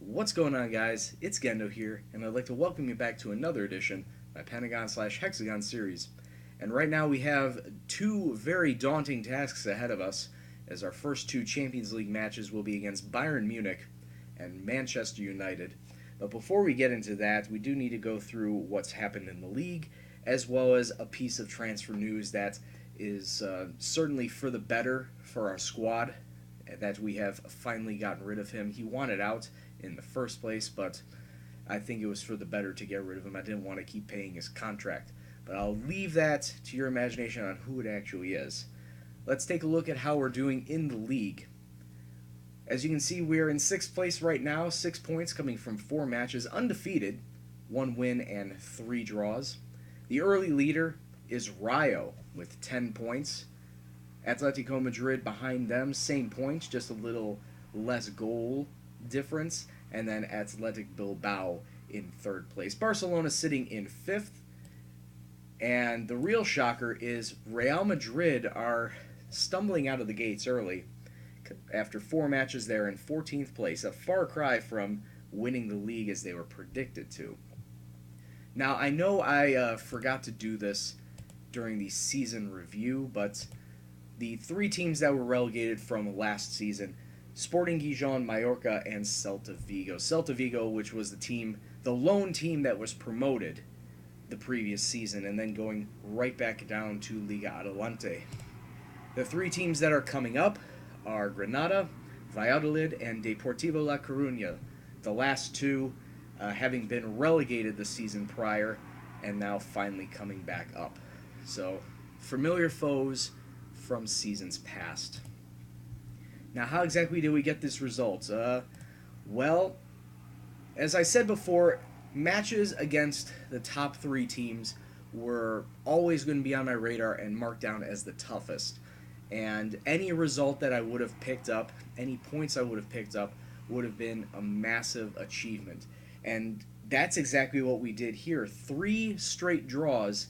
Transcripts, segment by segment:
What's going on, guys? It's Gendo here, and I'd like to welcome you back to another edition of my Pentagon slash Hexagon series. And right now we have two very daunting tasks ahead of us, as our first two Champions League matches will be against Bayern Munich and Manchester United. But before we get into that, we do need to go through what's happened in the league, as well as a piece of transfer news that is certainly for the better for our squad, that we have finally gotten rid of him. He wanted out in the first place, but I think it was for the better to get rid of him. I didn't want to keep paying his contract. But I'll leave that to your imagination on who it actually is. Let's take a look at how we're doing in the league. As you can see, we're in 6th place right now, 6 points coming from 4 matches, undefeated, 1 win and 3 draws. The early leader is Rayo with 10 points. Atletico Madrid behind them, same points, just a little less goal difference. And then Athletic Bilbao in 3rd place. Barcelona sitting in 5th. And the real shocker is Real Madrid are stumbling out of the gates early. After 4 matches, they're in 14th place, a far cry from winning the league as they were predicted to. Now, I know I forgot to do this during the season review, but the 3 teams that were relegated from last season, Sporting Gijon, Mallorca, and Celta Vigo. Celta Vigo, which was the lone team that was promoted the previous season, and then going right back down to Liga Adelante. The 3 teams that are coming up are Granada, Valladolid, and Deportivo La Coruña. The last 2 having been relegated the season prior, and now finally coming back up. So, familiar foes from seasons past. Now, how exactly do we get this result? Well, as I said before, matches against the top 3 teams were always going to be on my radar and marked down as the toughest. And any result that I would have picked up, any points I would have picked up, would have been a massive achievement. And that's exactly what we did here. 3 straight draws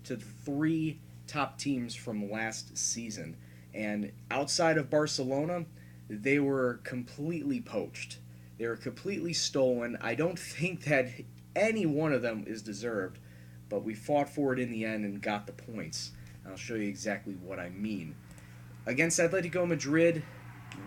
to the 3 top teams from last season. And outside of Barcelona, they were completely poached. They were completely stolen. I don't think that any one of them is deserved, but we fought for it in the end and got the points. I'll show you exactly what I mean. Against Atletico Madrid,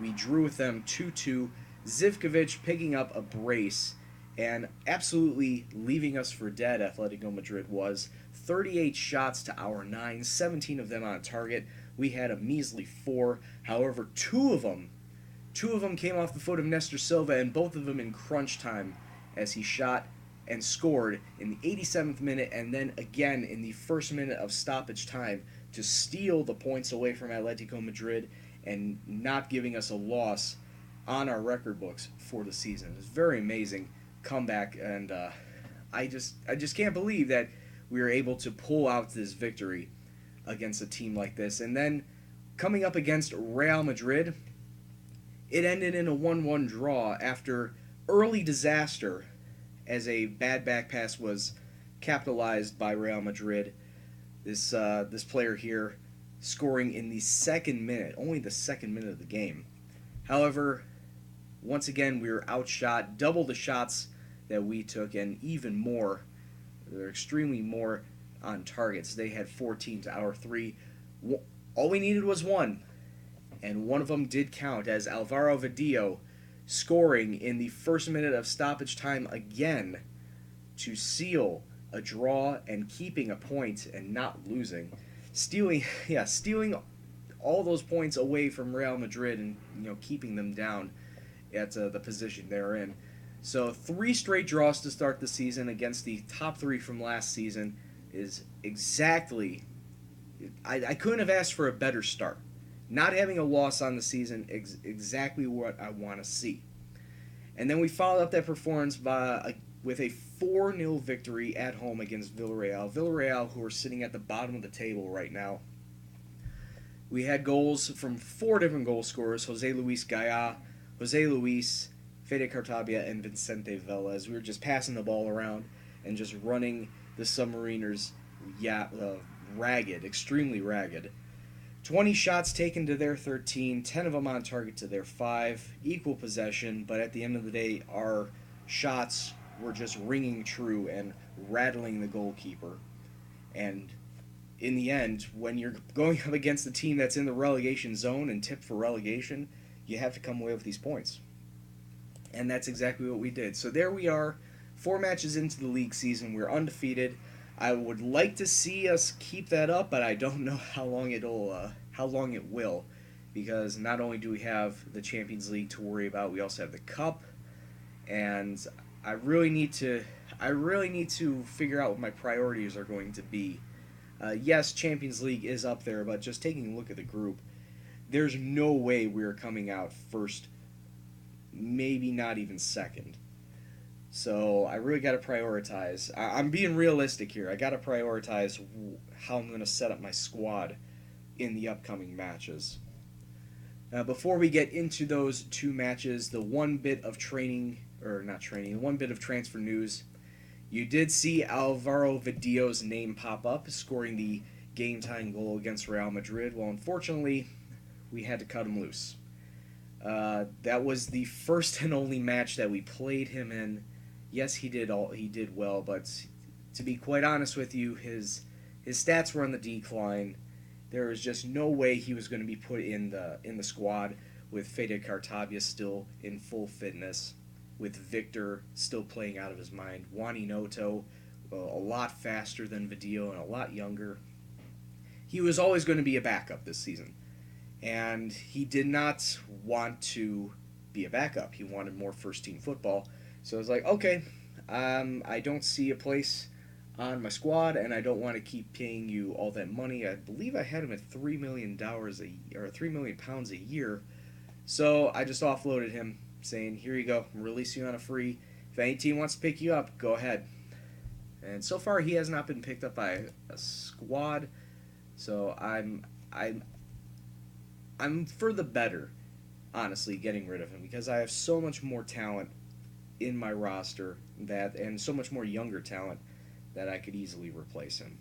we drew with them 2-2. Zivkovic picking up a brace and absolutely leaving us for dead. Atletico Madrid was 38 shots to our 9, 17 of them on target. We had a measly 4. However, two of them came off the foot of Nestor Silva, and both of them in crunch time, as he shot and scored in the 87th minute and then again in the first minute of stoppage time to steal the points away from Atletico Madrid and not giving us a loss on our record books for the season. It was very amazing comeback, and I just can't believe that we were able to pull out this victory against a team like this. And then coming up against Real Madrid, it ended in a 1-1 draw after early disaster as a bad back pass was capitalized by Real Madrid. This player here scoring in the 2nd minute, only the 2nd minute of the game. However, once again, we were outshot, double the shots that we took, and even more. They're extremely more on targets. They had 14 to our 3. All we needed was 1. And one of them did count, as Alvaro Vadillo scoring in the 1st minute of stoppage time again to seal a draw and keeping a point and not losing. Stealing all those points away from Real Madrid and keeping them down at the position they're in. So 3 straight draws to start the season against the top 3 from last season is exactly... I couldn't have asked for a better start. Not having a loss on the season is exactly what I want to see. And then we followed up that performance with a 4-0 victory at home against Villarreal. Villarreal, who are sitting at the bottom of the table right now. We had goals from 4 different goal scorers: Jose Luis Gaya, Jose Luis, Fede Cartabia, and Vicente Velez. We were just passing the ball around and just running the Submariners ragged, extremely ragged. 20 shots taken to their 13, 10 of them on target to their 5, equal possession, but at the end of the day, our shots were just ringing true and rattling the goalkeeper. And in the end, when you're going up against a team that's in the relegation zone and tipped for relegation, you have to come away with these points. And that's exactly what we did. So there we are, 4 matches into the league season. We're undefeated. I would like to see us keep that up, but I don't know how long it will, because not only do we have the Champions League to worry about, we also have the Cup, and I really need to figure out what my priorities are going to be. Yes, Champions League is up there, but just taking a look at the group, there's no way we're coming out first, maybe not even second. So I really got to prioritize. I'm being realistic here. I got to prioritize how I'm going to set up my squad in the upcoming matches. Before we get into those 2 matches, the one bit of transfer news. You did see Alvaro Vidio's name pop up, scoring the game-tying goal against Real Madrid. Well, unfortunately, we had to cut him loose. That was the first and only match that we played him in. Yes, he did well, but to be quite honest with you, his stats were on the decline. There was just no way he was going to be put in the squad with Fede Cartavia still in full fitness, with Victor still playing out of his mind. Juan Noto, a lot faster than Vidio and a lot younger. He was always going to be a backup this season, and he did not want to be a backup. He wanted more first-team football. So I was like, okay, I don't see a place on my squad, and I don't want to keep paying you all that money. I believe I had him at $3 million £3 million a year. So I just offloaded him, saying, here you go, I'm releasing you on a free. If any team wants to pick you up, go ahead. And so far, he has not been picked up by a squad. So I'm for the better, honestly, getting rid of him, because I have so much more talent in my roster and so much more younger talent that I could easily replace him.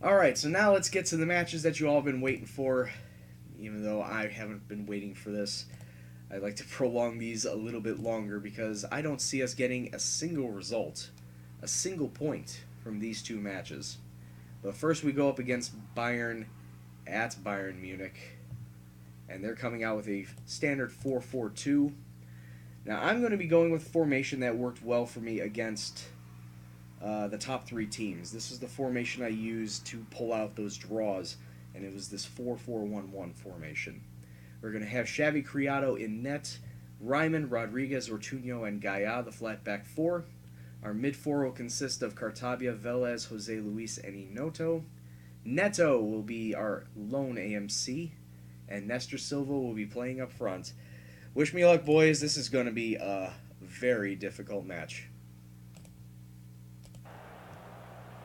Alright, so now let's get to the matches that you all have been waiting for. Even though I haven't been waiting for this, I'd like to prolong these a little bit longer because I don't see us getting a single result, a single point from these 2 matches. But first we go up against Bayern at Bayern Munich, and they're coming out with a standard 4-4-2. Now, I'm going to be going with a formation that worked well for me against the top 3 teams. This is the formation I used to pull out those draws, and it was this 4-4-1-1 formation. We're going to have Xavi Criado in net, Ryman, Rodriguez, Ortuño, and Gaia, the flat back 4. Our mid 4 will consist of Cartavia, Velez, Jose Luis, and Inoto. Neto will be our lone AMC, and Nestor Silva will be playing up front. Wish me luck, boys. This is going to be a very difficult match.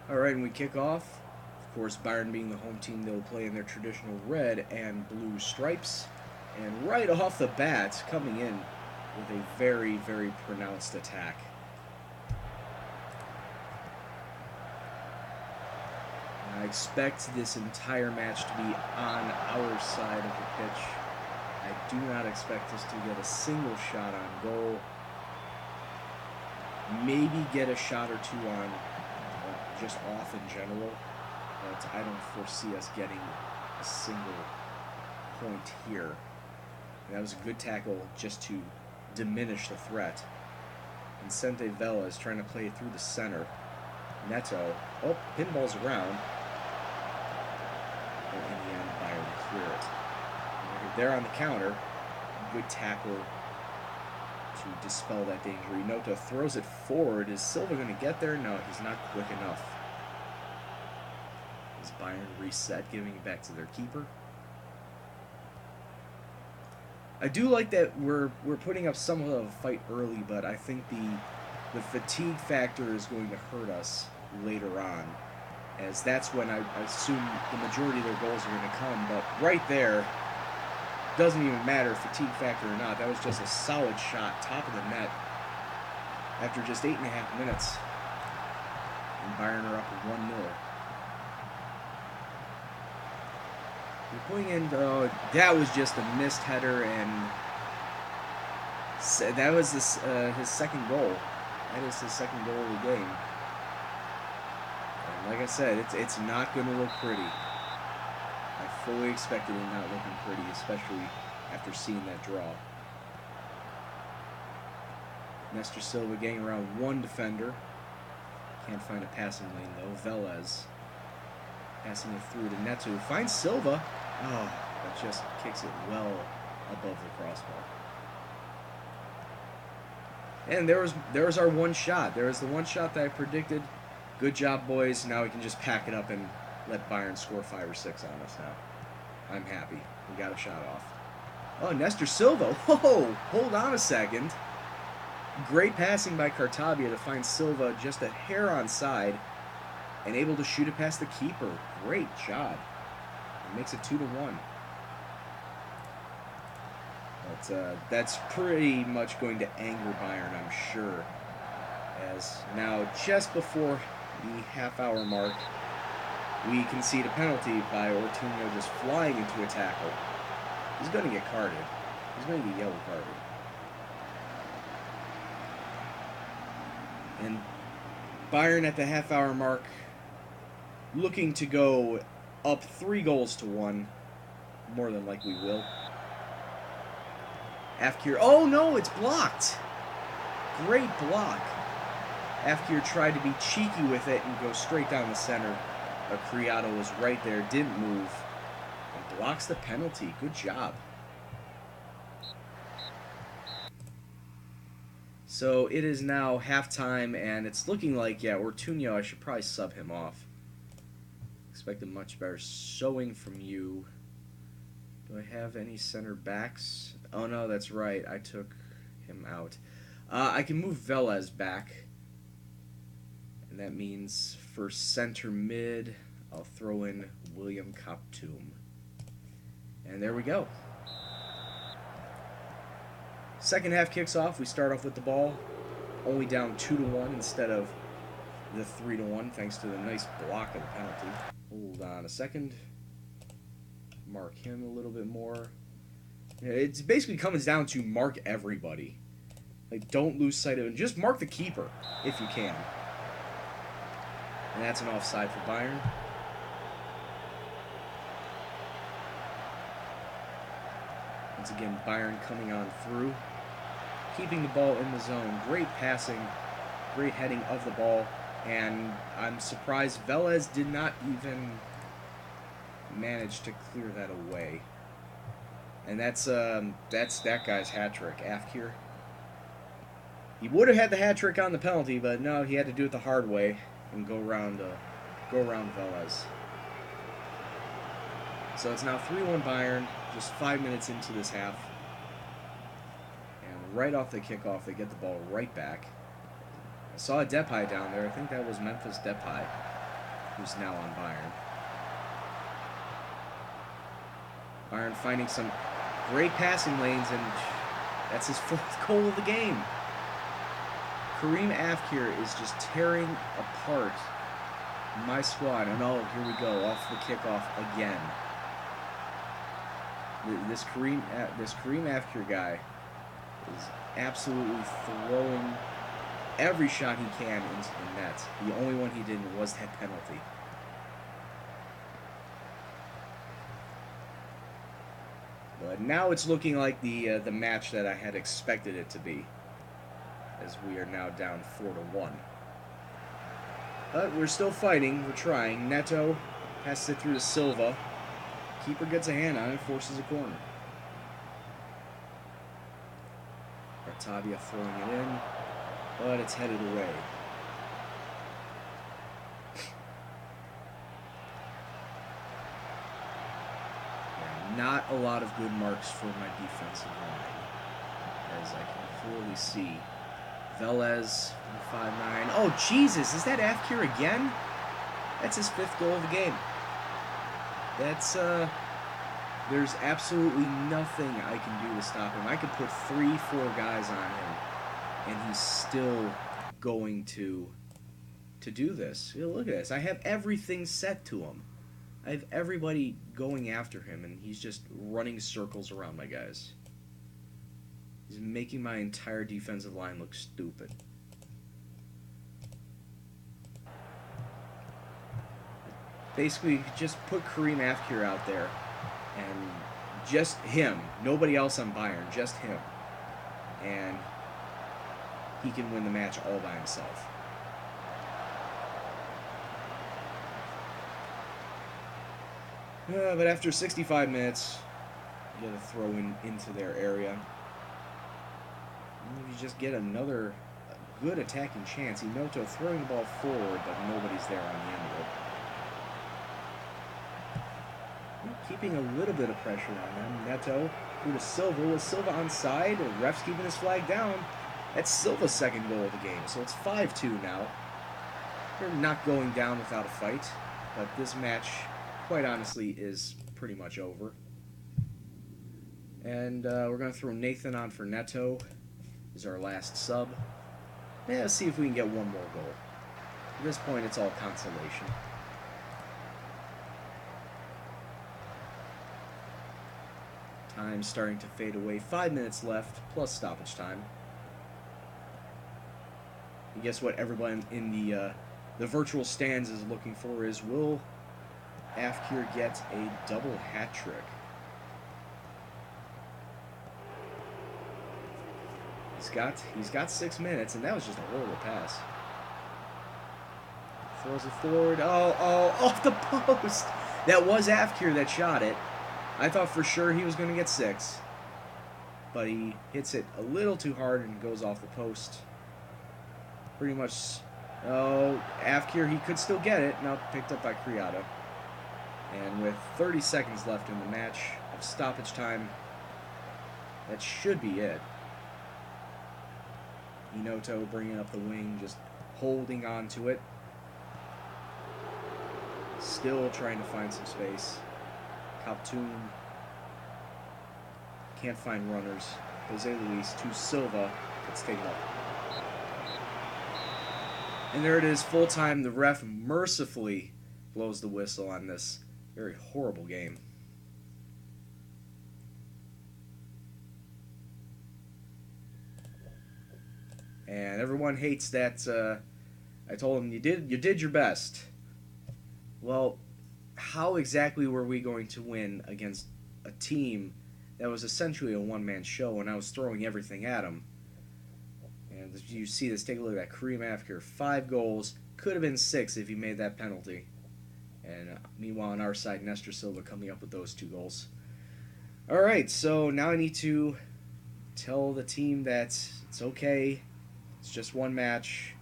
Alright, and we kick off. Of course, Bayern being the home team, they'll play in their traditional red and blue stripes. And right off the bat, coming in with a very, very pronounced attack. I expect this entire match to be on our side of the pitch. I do not expect us to get a single shot on goal. Maybe get a shot or 2 on just off in general, but I don't foresee us getting a single point here. And that was a good tackle just to diminish the threat. Vicente Vela is trying to play it through the center. Neto, pinballs around. But in the end, Bayern clear it. There on the counter, good tackle to dispel that danger. Inoto throws it forward. Is Silva going to get there? No, he's not quick enough. Is Bayern reset, giving it back to their keeper? I do like that we're putting up some of a fight early, but I think the fatigue factor is going to hurt us later on, as that's when I assume the majority of their goals are going to come. But right there, doesn't even matter fatigue factor or not. That was just a solid shot, top of the net, after just 8.5 minutes. And Bayern are up 1-0. We're putting in, that was just a missed header, and that was his second goal. That is his second goal of the game. And like I said, it's not going to look pretty. I fully expected it not looking pretty, especially after seeing that draw. Nestor Silva getting around one defender. Can't find a passing lane though. Velez passing it through to Neto. Finds Silva. Oh, that just kicks it well above the crossbar. And there was our one shot. There was the one shot that I predicted. Good job, boys. Now we can just pack it up and let Bayern score 5 or 6 on us now. I'm happy. We got a shot off. Oh, Nestor Silva. Whoa! Hold on a second. Great passing by Cartabia to find Silva just a hair onside and able to shoot it past the keeper. Great job. It makes it 2-1. But that's pretty much going to anger Bayern, I'm sure. As now, just before the half-hour mark, we concede a penalty by Ortuño just flying into a tackle. He's going to get carded. He's going to get yellow carded. And Bayern at the half-hour mark looking to go up 3-1. More than likely will. Afkir. Oh no, it's blocked. Great block. Afkir tried to be cheeky with it and go straight down the center. But Criado was right there, didn't move, and blocks the penalty. Good job. So it is now halftime, and it's looking like, yeah, Ortuño, I should probably sub him off. Expect a much better showing from you. Do I have any center backs? Oh, no, that's right. I took him out. I can move Velez back. And that means for center mid, I'll throw in William Koptum. And there we go. Second half kicks off. We start off with the ball. Only down 2-1 instead of the 3-1, thanks to the nice block of the penalty. Hold on a second. Mark him a little bit more. It basically comes down to mark everybody. Like, don't lose sight of it. Just mark the keeper if you can. And that's an offside for Bayern. Once again, Bayern coming on through. Keeping the ball in the zone. Great passing. Great heading of the ball. And I'm surprised Velez did not even manage to clear that away. And that's that guy's hat trick, Afkir. He would have had the hat trick on the penalty, but no, he had to do it the hard way and go around Velez. So it's now 3-1 Bayern, just 5 minutes into this half. And right off the kickoff, they get the ball right back. I saw a Depay down there. I think that was Memphis Depay, who's now on Bayern. Bayern finding some great passing lanes, and that's his 4th goal of the game. Karim Afkir is just tearing apart my squad. And oh, here we go, off the kickoff again. This Karim Afkir guy is absolutely throwing every shot he can into the net. The only one he didn't was that penalty. But now it's looking like the match that I had expected it to be, as we are now down 4-1. But we're still fighting. We're trying. Neto passes it through to Silva. Keeper gets a hand on it, forces a corner. Cartabia throwing it in, but it's headed away. Not a lot of good marks for my defensive line, as I can clearly see. Velez, 5'9". Oh, Jesus, is that Afkir again? That's his 5th goal of the game. That's, there's absolutely nothing I can do to stop him. I could put 3-4 guys on him, and he's still going to do this. Look at this. I have everything set to him. I have everybody going after him, and he's just running circles around my guys. He's making my entire defensive line look stupid. Basically, you could just put Kareem Afkir out there, and just him, nobody else on Bayern, just him, and he can win the match all by himself. But after 65 minutes, you get a throw into their area. And you just get another good attacking chance. Inoto throwing the ball forward, but nobody's there on the end of it. Keeping a little bit of pressure on them. Neto through to Silva. Was Silva onside? The ref's keeping his flag down. That's Silva's second goal of the game, so it's 5-2 now. They're not going down without a fight, but this match, quite honestly, is pretty much over. And we're going to throw Nathan on for Neto. Is our last sub. Yeah, let's see if we can get one more goal. At this point, it's all consolation. Time starting to fade away. 5 minutes left, plus stoppage time. And guess what everyone in the virtual stands is looking for is, will Afkir get a double hat trick? He's got 6 minutes, and that was just a horrible pass. Throws it forward. Oh, off the post! That was Afkir that shot it. I thought for sure he was going to get 6, but he hits it a little too hard and goes off the post. Pretty much, Afkir, he could still get it. Now picked up by Criado. And with 30 seconds left in the match of stoppage time, that should be it. Inoto bringing up the wing, just holding on to it. Still trying to find some space. Kaptoum can't find runners. Jose Luis to Silva. Let's take it up. And there it is, full time. The ref mercifully blows the whistle on this very horrible game. And everyone hates that. I told them you did your best. Well, how exactly were we going to win against a team that was essentially a one-man show, and I was throwing everything at them? And as you see this, take a look at that. Kareem Afkir, 5 goals. Could have been 6 if he made that penalty. And meanwhile, on our side, Nestor Silva coming up with those 2 goals. All right, so now I need to tell the team that it's okay. It's just one match.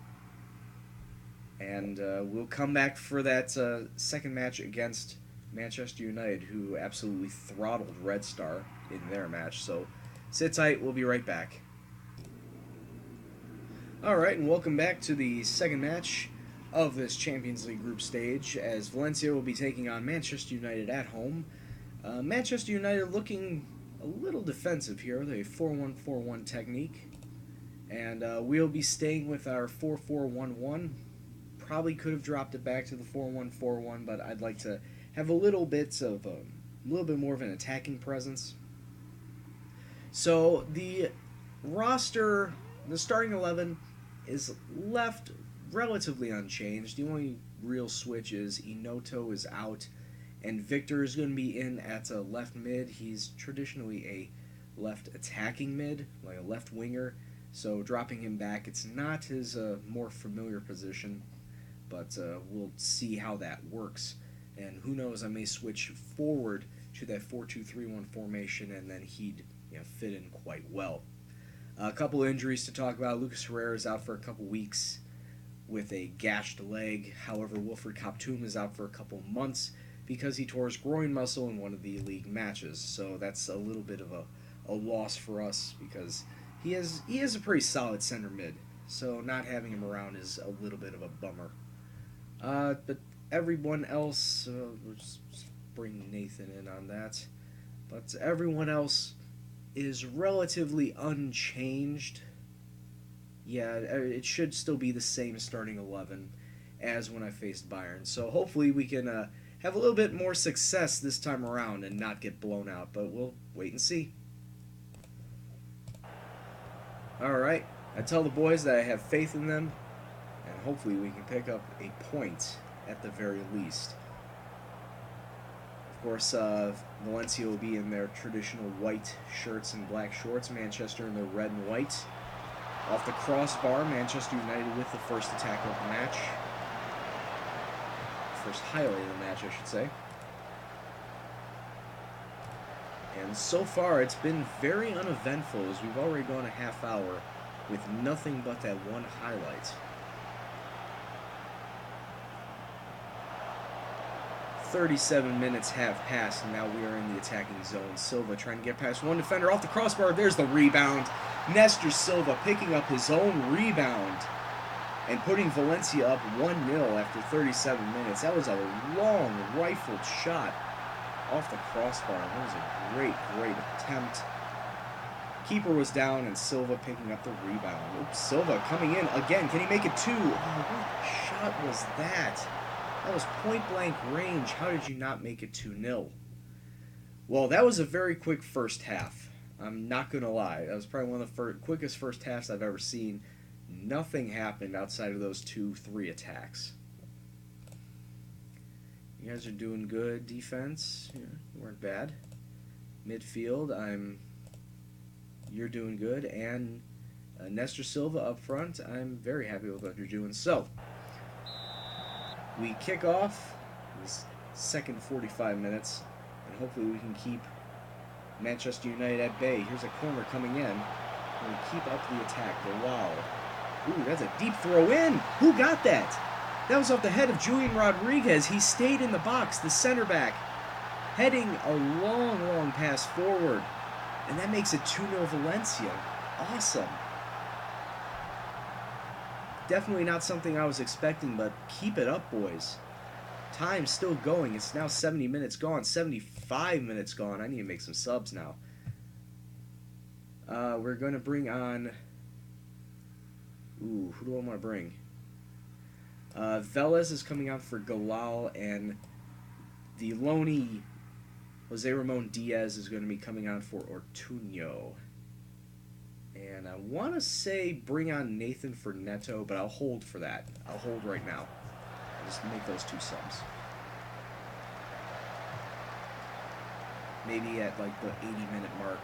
And we'll come back for that second match against Manchester United, who absolutely throttled Red Star in their match. So sit tight, we'll be right back. Alright, and welcome back to the second match of this Champions League group stage, as Valencia will be taking on Manchester United at home. Manchester United looking a little defensive here with a 4-1-4-1 technique. And we'll be staying with our 4-4-1-1. Probably could have dropped it back to the 4-1-4-1, but I'd like to have a little bit more of an attacking presence. So the roster, the starting 11 is left relatively unchanged. The only real switch is Inoto is out, and Victor is going to be in at a left mid. He's traditionally a left attacking mid, like a left winger, so dropping him back, it's not his more familiar position. But we'll see how that works. And who knows, I may switch forward to that 4-2-3-1 formation, and then he'd fit in quite well. A couple injuries to talk about. Lucas Herrera is out for a couple weeks with a gashed leg. However, Wilfried Kaptoum is out for a couple months because he tore his groin muscle in one of the league matches. So that's a little bit of a loss for us because he is a pretty solid center mid. So not having him around is a little bit of a bummer. But everyone else, we'll just bring Nathan in on that, but everyone else is relatively unchanged. Yeah, it should still be the same starting 11 as when I faced Bayern, so hopefully we can have a little bit more success this time around and not get blown out, but we'll wait and see. Alright, I tell the boys that I have faith in them, and hopefully we can pick up a point at the very least. Of course, Valencia will be in their traditional white shirts and black shorts, Manchester in their red and white. Off the crossbar, Manchester United with the first attack of the match. First highlight of the match, I should say. And so far, it's been very uneventful, as we've already gone a half hour with nothing but that one highlight. 37 minutes have passed, and now we are in the attacking zone. Silva trying to get past one defender off the crossbar. There's the rebound. Nestor Silva picking up his own rebound and putting Valencia up 1-0 after 37 minutes. That was a long rifled shot off the crossbar. That was a great, great attempt. Keeper was down, and Silva picking up the rebound. Oops, Silva coming in again. Can he make it 2? Oh, what shot was that? That was point-blank range. How did you not make it 2-0? Well, that was a very quick first half. I'm not going to lie. That was probably one of the quickest first halves I've ever seen. Nothing happened outside of those 2-3 attacks. You guys are doing good. Defense, yeah, you weren't bad. Midfield, you're doing good. And Nestor Silva up front, I'm very happy with what you're doing. So, we kick off this second 45 minutes, and hopefully we can keep Manchester United at bay. Here's a corner coming in, and we keep up the attack. Wow. Ooh, that's a deep throw in. Who got that? That was off the head of Julian Rodriguez. He stayed in the box, the center back, heading a long, long pass forward, and that makes it 2-0 Valencia. Awesome. Definitely not something I was expecting, but keep it up, boys. Time's still going. It's now 70 minutes gone, 75 minutes gone. I need to make some subs now. We're going to bring on... Ooh, who do I want to bring? Velez is coming out for Galal, and the loanee Jose Ramon Diaz is going to be coming on for Ortuño. And I want to say bring on Nathan for Neto, but I'll hold for that. I'll hold right now. I'll just make those 2 subs. Maybe at like the 80-minute mark,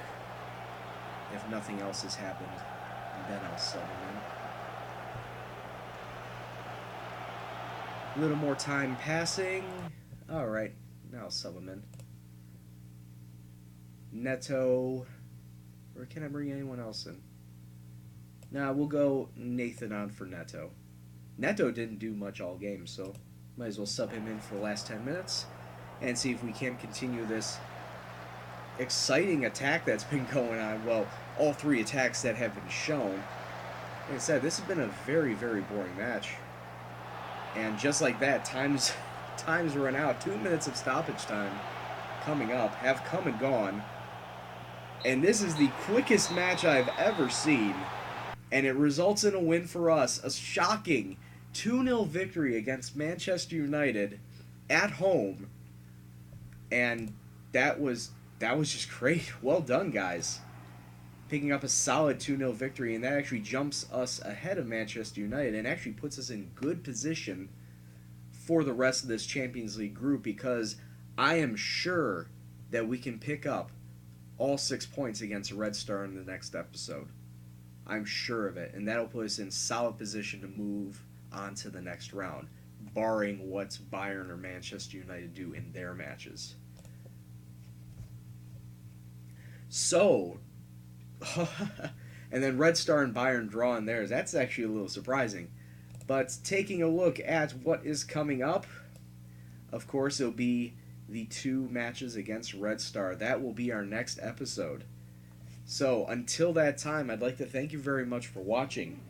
if nothing else has happened, and then I'll sub him in. A little more time passing. Alright, now I'll sub him in. Neto, or can I bring anyone else in? Nah, we'll go Nathan on for Neto. Neto didn't do much all game, so might as well sub him in for the last 10 minutes and see if we can continue this exciting attack that's been going on. Well, all 3 attacks that have been shown. Like I said, this has been a very, very boring match. And just like that, time's run out. 2 minutes of stoppage time coming up have come and gone. And this is the quickest match I've ever seen. And it results in a win for us. A shocking 2-0 victory against Manchester United at home. And that was just great. Well done, guys. Picking up a solid 2-0 victory, and that actually jumps us ahead of Manchester United and actually puts us in good position for the rest of this Champions League group, because I am sure that we can pick up all 6 points against Red Star in the next episode. I'm sure of it, and that'll put us in solid position to move on to the next round, barring what Bayern or Manchester United do in their matches. So... and then Red Star and Bayern drawing theirs. That's actually a little surprising. But taking a look at what is coming up, of course, it'll be the 2 matches against Red Star. That will be our next episode. So until that time, I'd like to thank you very much for watching.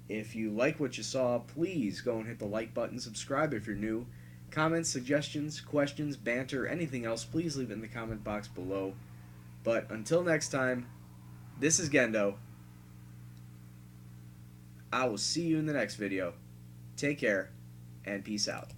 If you like what you saw, please go and hit the like button, subscribe if you're new. Comments, suggestions, questions, banter, anything else, please leave it in the comment box below. But until next time, this is Gendo. I will see you in the next video. Take care, and peace out.